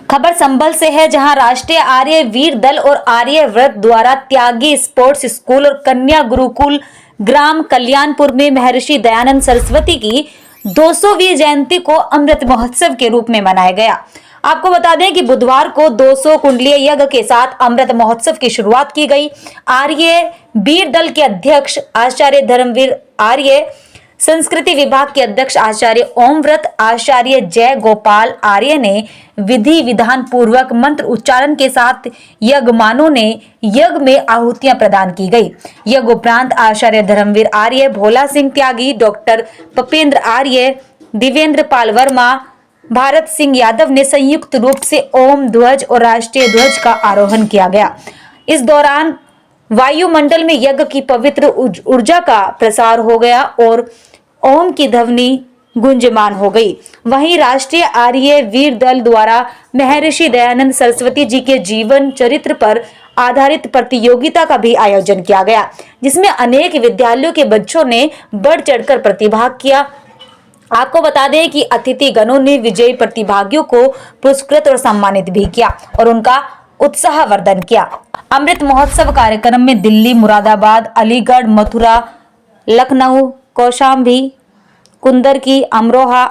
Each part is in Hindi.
खबर संभल से है, जहां राष्ट्रीय आर्य वीर दल और आर्य व्रत द्वारा त्यागी स्पोर्ट्स स्कूल और कन्या गुरुकुल ग्राम कल्याणपुर में महर्षि दयानंद सरस्वती की 200वीं जयंती को अमृत महोत्सव के रूप में मनाया गया। आपको बता दें कि बुधवार को 200 कुंडलीय यज्ञ के साथ अमृत महोत्सव की शुरुआत की गई। आर्य वीर दल के अध्यक्ष आचार्य धर्मवीर आर्य, संस्कृति विभाग के अध्यक्ष आचार्य ओमव्रत, आचार्य जय गोपाल आर्य ने विधि विधान पूर्वक मंत्र उच्चारण के साथ यज्ञमानों ने यज्ञ में आहुतियां प्रदान की गई। यज्ञ उपरांत आचार्य धर्मवीर आर्य, भोला सिंह त्यागी, डॉक्टर पपेंद्र आर्य, दिवेंद्र पाल वर्मा, भारत सिंह यादव ने संयुक्त रूप से ओम ध्वज और राष्ट्रीय ध्वज का आरोहण किया गया। इस दौरान वायुमंडल में यज्ञ की पवित्र ऊर्जा का प्रसार हो गया और ओम की ध्वनि गुंजमान हो गई। वहीं राष्ट्रीय आर्य वीर दल द्वारा महर्षि दयानंद सरस्वती जी के जीवन चरित्र पर आधारित प्रतियोगिता का भी आयोजन किया गया, जिसमें अनेक विद्यालयों के बच्चों ने बढ़ चढ़कर प्रतिभाग किया। आपको बता दें कि अतिथि गणों ने विजयी प्रतिभागियों को पुरस्कृत और सम्मानित भी किया और उनका उत्साहवर्धन किया। अमृत महोत्सव कार्यक्रम में दिल्ली, मुरादाबाद, अलीगढ़, मथुरा, लखनऊ, कौशाम्बी, कुंदरकी, अमरोहा,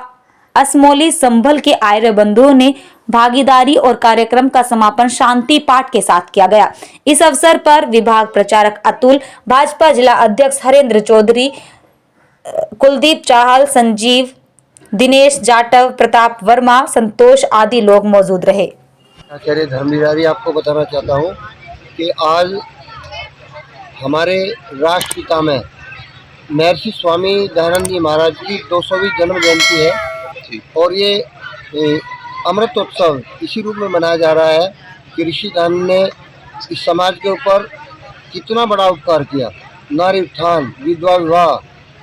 असमोली, संभल के आर्य बंधुओं ने भागीदारी और कार्यक्रम का समापन शांति पाठ के साथ किया गया। इस अवसर पर विभाग प्रचारक अतुल, भाजपा जिला अध्यक्ष हरेंद्र चौधरी, कुलदीप चाहल, संजीव, दिनेश जाटव, प्रताप वर्मा, संतोष आदि लोग मौजूद रहे। आचार्य धर्मवीर, आपको बताना चाहता हूँ कि आज हमारे राष्ट्रपिता में महर्षि स्वामी दयानंद जी महाराज की 200वीं जन्म जयंती है और ये अमृतोत्सव इसी रूप में मनाया जा रहा है कि ऋषि दयानंद ने इस समाज के ऊपर कितना बड़ा उपकार किया। नारी उत्थान, विधवा विवाह,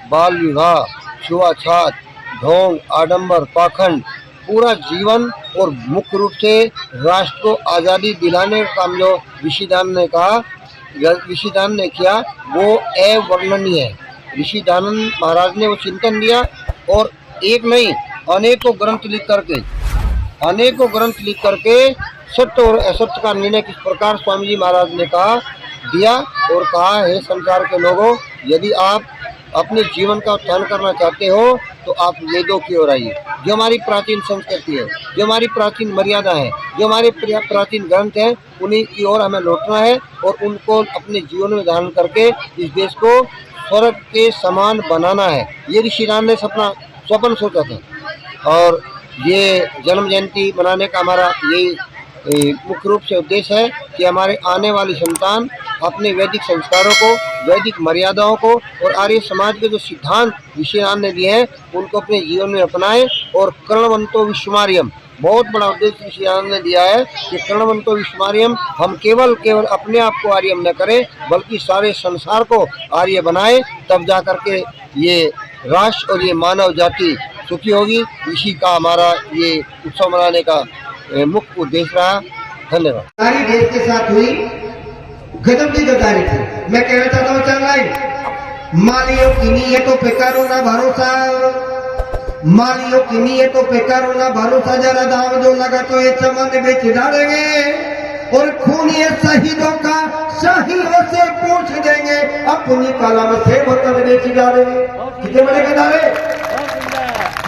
बाल विवाह, छुआछात, ढोंग, आडंबर, पाखंड, पूरा जीवन और मुख्य रूप से राष्ट्र को आज़ादी दिलाने का काम जो ऋषि दयानंद ने कहा, ऋषि दयानंद ने किया, वो अवर्णनीय है। ऋषि दयानंद महाराज ने वो चिंतन दिया और एक नहीं अनेकों ग्रंथ लिख करके सत्य और असत्य का निर्णय किस प्रकार स्वामी जी महाराज ने कहा दिया और कहा, हे संसार के लोगों, यदि आप अपने जीवन का उत्थान करना चाहते हो तो आप वेदों की ओर आइए। जो हमारी प्राचीन संस्कृति है, जो हमारी प्राचीन मर्यादा है, जो हमारे प्राचीन ग्रंथ हैं, उन्हीं की ओर हमें लौटना है और उनको अपने जीवन में धारण करके इस देश को स्वर्ग के समान बनाना है। ये ऋषि दयानंद ने स्वप्न सोचा था और ये जन्म जयंती मनाने का हमारा यही मुख्य रूप से उद्देश्य है कि हमारे आने वाली संतान अपने वैदिक संस्कारों को, वैदिक मर्यादाओं को और आर्य समाज के जो सिद्धांत ऋषि दयानंद ने दिए हैं उनको अपने जीवन में अपनाएं और कर्णवंतो विश्वमार्यम, बहुत बड़ा उद्देश्य ऋषि दयानंद ने दिया है कि कर्णवंतो विश्वमार्यम, हम केवल अपने आप को आर्यम न करें बल्कि सारे संसार को आर्य बनाएं, तब जा करके ये राष्ट्र और ये मानव जाति सुखी होगी। इसी का हमारा ये उत्सव मनाने का मुख्य उद्देश्य रहा। धन्यवाद। सारी देश के साथ हुई गजब की गद्दारी थी। मैं कहना चाहता हूँ चल रही मालियों की नीयतों पे करो ना भरोसा, मालियों की नीयतों पे करो ना भरोसा, जरा दाम जो लगा तो ये चमन बेच डालेंगे और खूनी शहीदों का शाहियों से पूछ देंगे, अपनी कलम से वतन बेच डालेंगे। कितने बड़े गद्दारे।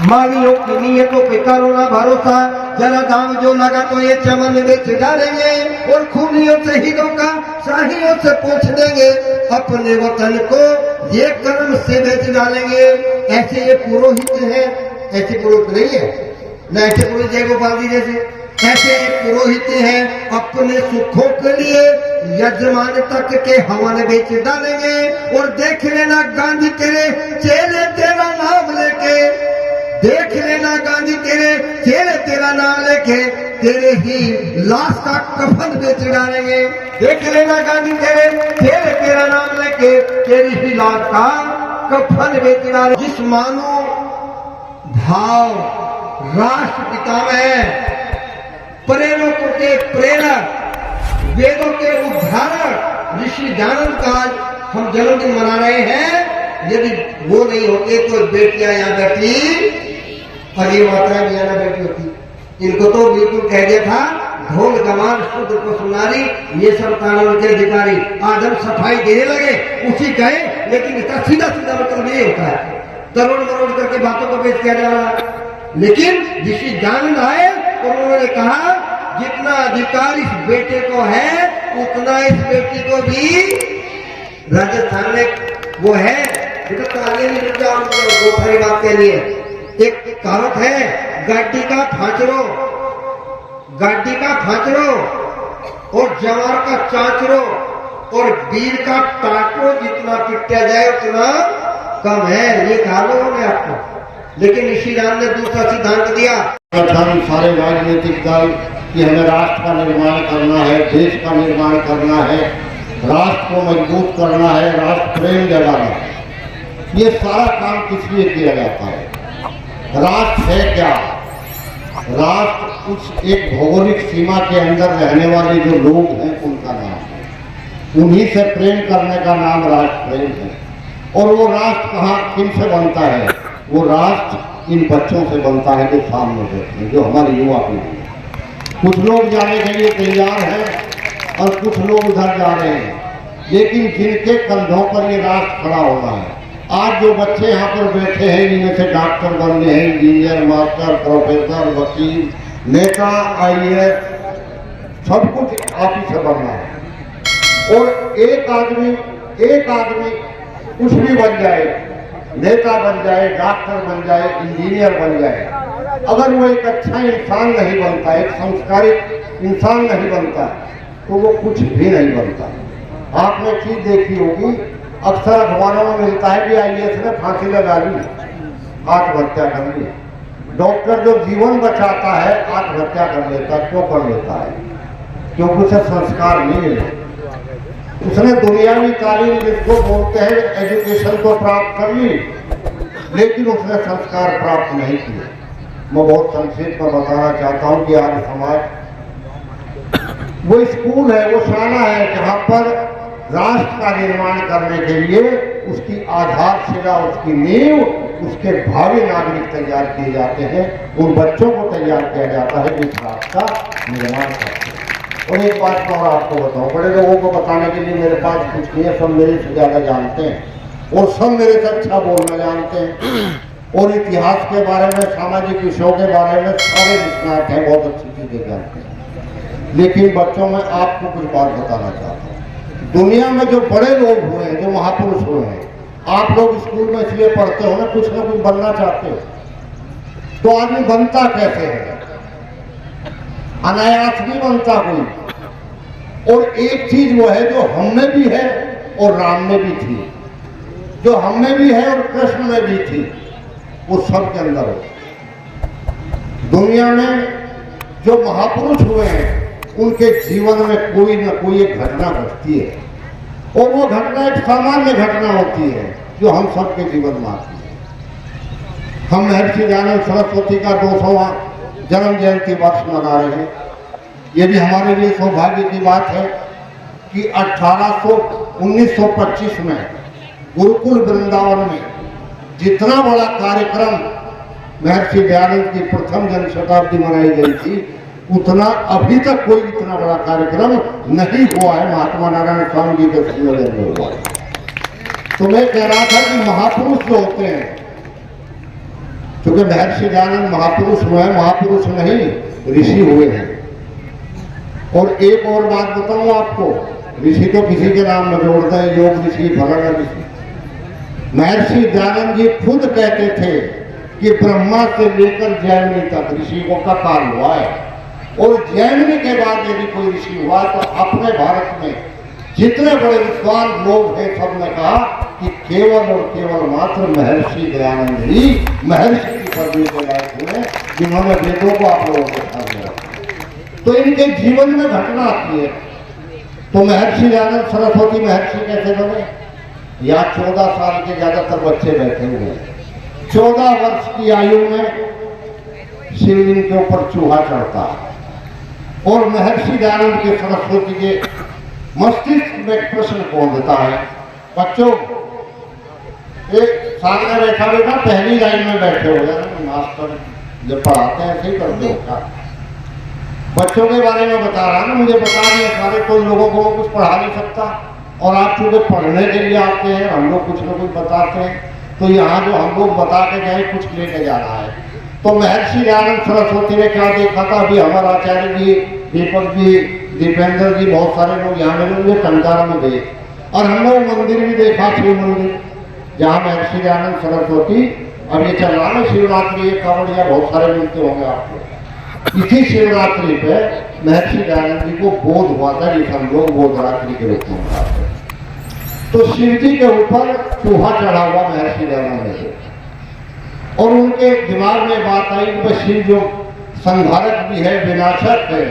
मालियों की नीयतों पे करो ना भरोसा, जरा दाम जो लगा तो ये चमन बेच डालेंगे और खूनियों शहीदों का शाहियों से पूछ देंगे, अपने वतन को ये कर्म से बेच डालेंगे। ऐसे ये पुरोहित हैं, ऐसे पुरोहित नहीं है न, ऐसे पुरोहित जय गोपाल जी जैसे, ऐसे ये पुरोहित हैं अपने सुखों के लिए यजमान तक के हवन बेच डालेंगे। और देख लेना गांधी तेरे चेले तेरा नाम लेके, देख लेना गांधी तेरे चेले तेरा नाम लेके तेरे ही लाश का कफन बेच डालेंगे। देख लेना गांधी तेरे चेले तेरा नाम लेके तेरी ही लाश का कफन बेच डालेंगे। जिस मानो भाव राष्ट्रपिता में प्रेरकों के प्रेरक, वेदों के उद्धारक ऋषि दयानंद का हम जन्मदिन मना रहे हैं। यदि वो नहीं होते तो बेटियां या बेटी और ये मात्रा भी ना बेटी होती। इनको तो बिल्कुल कह दिया था ढोल गवान शुद्ध को सुनारी, ये सब कानून के अधिकारी। आज हम सफाई देने लगे उसी कहे, लेकिन इसका सीधा सीधा मतलब ये होता है करोड़ करोड़ करके बातों को पेश किया जा रहा है। लेकिन ऋषि ज्ञानानंद आए और उन्होंने कहा जितना अधिकार इस बेटे को है उतना इस बेटी को भी राजस्थान में वो है। तो आगे नहीं रुक जाओ, दो सारी बात कहनी है। एक कहावत है गाड़ी का फांचरो और जवार का चांचरो और वीर का टाटो जितना पिटा जाए उतना कम है, ये कहा लोगों ने आपको। लेकिन ऋषि राम ने दूसरा सिद्धांत दिया, सारे राजनीतिक दल कि हमें राष्ट्र का निर्माण करना है, देश का निर्माण करना है, राष्ट्र को मजबूत करना है, राष्ट्र प्रेम जगाना है। ये सारा काम किस लिए किया जाता है? राष्ट्र है क्या? राष्ट्र कुछ एक भौगोलिक सीमा के अंदर रहने वाले जो लोग हैं उनका नाम है। उन्हीं से प्रेम करने का नाम राष्ट्र प्रेम है। और वो राष्ट्र कहाँ किन से बनता है? वो राष्ट्र इन बच्चों से बनता है जो सामने बैठे हैं, जो हमारी युवा पीढ़ी है। कुछ लोग जाने के लिए तैयार हैं और कुछ लोग उधर जा रहे हैं, लेकिन जिनके कंधों पर ये राष्ट्र खड़ा होना है। आज जो बच्चे यहाँ पर बैठे हैं इनमें से डॉक्टर बनने हैं, इंजीनियर, मास्टर, प्रोफेसर, वकील, नेता, IAS, सब कुछ आप ही से बनना है। और एक आदमी कुछ भी बन जाए, नेता बन जाए, डॉक्टर बन जाए, इंजीनियर बन जाए, अगर वो एक अच्छा इंसान नहीं बनता, एक संस्कारित इंसान नहीं बनता, तो वो कुछ भी नहीं बनता। आपने चीज देखी होगी, अक्सर अखबारों में मिलता है कि IAS ने फांसी लगा ली, आत्महत्या कर ली। डॉक्टर जो जीवन बचाता है आत्महत्या कर लेता है। क्यों कर लेता है? क्योंकि उसे संस्कार नहीं मिले। उसने दुनियावी तालीम जिसको बोलते हैं एजुकेशन को प्राप्त कर ली, लेकिन उसने संस्कार प्राप्त नहीं किए। मैं बहुत संक्षेप में बताना चाहता हूँ कि आज समाज वो स्कूल है, वो शाला है जहाँ पर राष्ट्र का निर्माण करने के लिए उसकी आधारशिला, उसकी नींव, उसके भावी नागरिक तैयार किए जाते हैं। उन बच्चों को तैयार किया जाता है जिस राष्ट्र का निर्माण करते हैं। और एक बात और आपको बताऊं, बड़े लोगों को बताने के लिए मेरे पास कुछ नहीं है, सब मेरे से ज़्यादा जानते हैं और सब मेरे से अच्छा बोलना जानते हैं। और इतिहास के बारे में, सामाजिक विषयों के बारे में सारे निष्णात हैं, बहुत अच्छी चीज़ें जानते हैं। लेकिन बच्चों में आपको कुछ बात बताना चाहता हूँ। दुनिया में जो बड़े लोग हुए हैं, जो महापुरुष हुए हैं, आप लोग स्कूल में इसलिए पढ़ते हो ना, कुछ ना कुछ बनना चाहते हो, तो आदमी बनता कैसे है? अनायास नहीं बनता कोई। और एक चीज वो है जो हम में भी है और राम में भी थी, जो हम में भी है और कृष्ण में भी थी, वो सब के अंदर हो। दुनिया में जो महापुरुष हुए हैं उनके जीवन में कोई न कोई एक घटना घटती है, और वो घटना एक सामान्य घटना होती है जो हम सबके जीवन में आती है। हम महर्षि दयानंद सरस्वती का 200वां जन्म जयंती वर्ष मना रहे हैं। ये भी हमारे लिए सौभाग्य की बात है कि 1925 में गुरुकुल वृंदावन में जितना बड़ा कार्यक्रम महर्षि दयानंद की प्रथम जन्म शताब्दी मनाई गई थी, उतना अभी तक कोई इतना बड़ा कार्यक्रम नहीं हुआ है महात्मा नारायण स्वामी जी के संयोजन में हुआ है। तो मैं कह रहा था कि महापुरुष जो होते हैं, क्योंकि महर्षि दयानंद महापुरुष हुए हैं, महापुरुष नहीं ऋषि हुए हैं। और एक और बात बताऊं आपको, ऋषि तो किसी के नाम में जोड़ते हैं, योग ऋषि, फलाना ऋषि। महर्षि दयानंद जी खुद कहते थे कि ब्रह्मा से लेकर जैमिनी तक ऋषियों का काल हुआ है, और जैमिनी के बाद यदि कोई ऋषि हुआ तो अपने भारत में जितने बड़े विद्वान लोग हैं सब ने कहा कि केवल और केवल मात्र महर्षि दयानंद ही महर्षि की पदवी के लायक हुए, जिन्होंने वेदों को आप लोगों के सामने रखा। तो इनके जीवन में घटना आती है। तो महर्षि दयानंद सरस्वती महर्षि कैसे बने? या 14 साल के ज्यादातर बच्चे बैठे हुए हैं। 14 वर्ष की आयु में शिवलिंग के ऊपर चूहा चढ़ता है, और महर्षि दयानंद के सरस्वती के मस्तिष्क में एक प्रश्न पहुंचता है, बच्चों एक सामने बैठा बेटा पहली लाइन में बैठे हो जाए, मास्टर जब पढ़ाते हैं ऐसे ही करते हो क्या? बच्चों के बारे में बता रहा ना, मुझे बता दिया सारे, कोई लोगों को कुछ पढ़ा नहीं सकता, और आप चूँकि पढ़ने के लिए आते हैं, हम लोग कुछ न कुछ बताते हैं, तो यहाँ जो हम लोग बता के गए कुछ लेके जाना है। तो महर्षि दयानंद सरस्वती ने क्या देखा था, अभी हमारे आचार्य जी, दीपक जी, दीपेंद्र जी, बहुत सारे लोग यहाँ मिले, मुझे टंकारा में गए और हमने वो मंदिर भी देखा, शिव मंदिर, जहाँ महर्षि दयानंद सरस्वती, अब ये चल रहा है शिवरात्रि, ये कांवड़िया बहुत सारे मिलते होंगे आपको। इसी शिवरात्रि पे महर्षि दयानंद जी को बोध हुआ था, जिसे हम लोग बोधरात्रि के रूप में मनाते हैं। तो शिव जी के ऊपर चूहा चढ़ा हुआ महर्षि दयानंद जी, और उनके दिमाग में बात आई कि शिव जो संहारक भी है, विनाशक है,